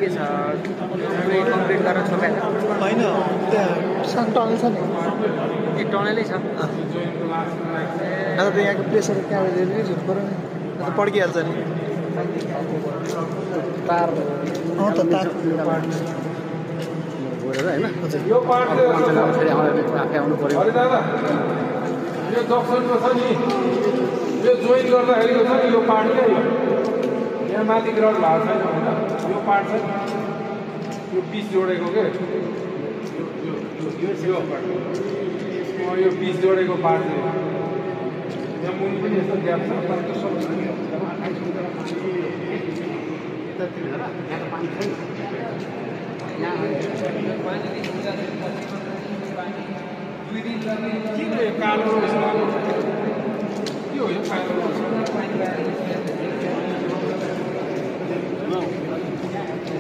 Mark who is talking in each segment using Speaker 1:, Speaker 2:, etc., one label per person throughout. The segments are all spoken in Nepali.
Speaker 1: के छ कम्प्लिट गरेर छोपेर
Speaker 2: होइन त्यहाँ टनल छ नि
Speaker 1: ए टनलै छ
Speaker 2: अन्त त यहाँको प्रेसर त्यहाँ रिलिज हुनु पऱ्यो नि अन्त पड्किहाल्छ नि
Speaker 1: तार
Speaker 2: त तार
Speaker 1: गोरेर हैन
Speaker 3: यो पार्ट
Speaker 1: फेरि आफै आउनु पर्यो
Speaker 3: यो जक्सनको छ नि यो जोइन गर्दाखेरिको छ नि यो पार्ट क्या यो यहाँ माथि ग्राउन्ड भएको छैन होइन यो पार्ट छ यो पिस जोडेको के यो पिस जोडेको पार्ट चाहिँ यहाँ मुनि पनि यस्तो ग्याप छ तर त्यो सब कालो के हो यो कालो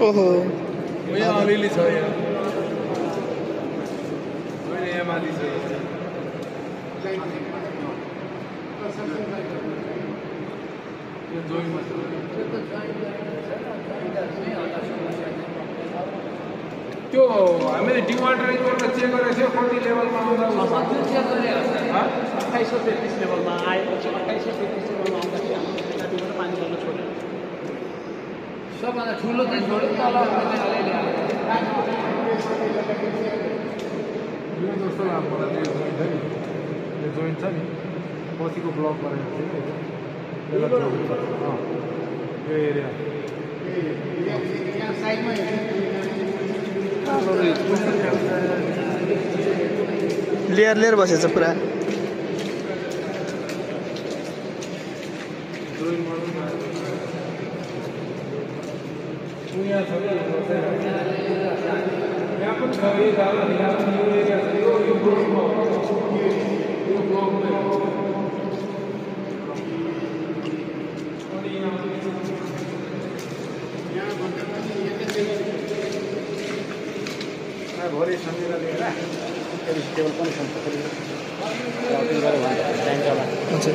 Speaker 2: ओहो
Speaker 3: यहाँ अलिअलि छ यहाँ यहाँ माथि छ यो जोइनमा छ त्यो हामीले डिवाटरिङ गरेर चेक गरेको थियो कति लेभलमा आउँदा
Speaker 1: त्यो चेक गरेको छ 2833 लेभलमा आएपछि 2833 लेभलमा आउँदाखेरि हामीले त्यताबाट पानी गर्न छोड्यो सबभन्दा ठुलो चाहिँ छोड्यो तल अलिअलि
Speaker 3: यो जस्तो मलाई त्यो जोइन्ट छ नि यो जोइन्ट छ नि पछिको ब्लक गरेको थियो यो एरिया
Speaker 1: यहाँ साइडमा
Speaker 2: लेयर लेयर बसेछ पुरा
Speaker 3: यहाँ पनि छ यो एरिया छ यो ब्लकमा
Speaker 1: भोलि सन्डेमा लिएर टेबल पनि छ
Speaker 2: हुन्छ